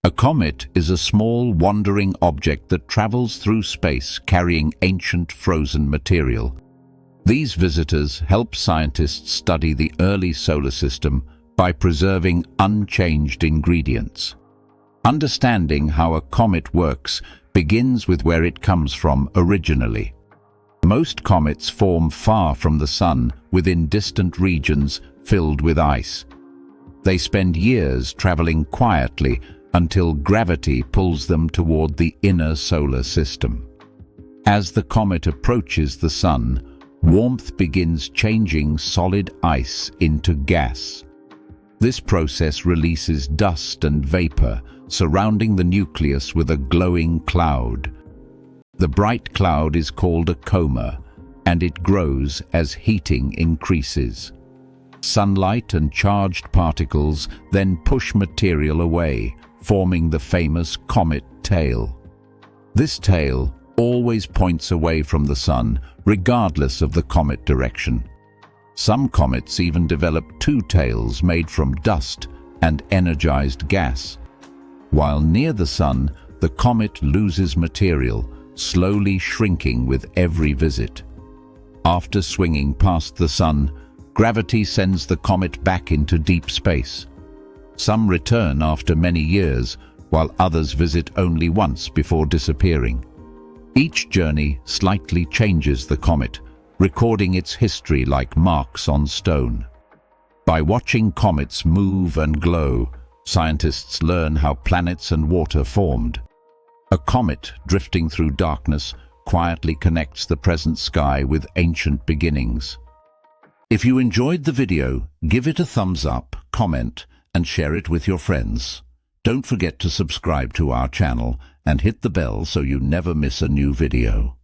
A comet is a small, wandering object that travels through space carrying ancient frozen material. These visitors help scientists study the early solar system by preserving unchanged ingredients. Understanding how a comet works begins with where it comes from originally. Most comets form far from the Sun, within distant regions filled with ice. They spend years traveling quietly until gravity pulls them toward the inner solar system. As the comet approaches the Sun, warmth begins changing solid ice into gas. This process releases dust and vapor, surrounding the nucleus with a glowing cloud. The bright cloud is called a coma, and it grows as heating increases. Sunlight and charged particles then push material away, forming the famous comet tail. This tail always points away from the Sun, regardless of the comet direction. Some comets even develop two tails made from dust and energized gas. While near the Sun, the comet loses material, slowly shrinking with every visit. After swinging past the Sun, gravity sends the comet back into deep space. Some return after many years, while others visit only once before disappearing. Each journey slightly changes the comet, recording its history like marks on stone. By watching comets move and glow, scientists learn how planets and water formed. A comet drifting through darkness quietly connects the present sky with ancient beginnings. If you enjoyed the video, give it a thumbs up, comment, and share it with your friends. Don't forget to subscribe to our channel and hit the bell so you never miss a new video.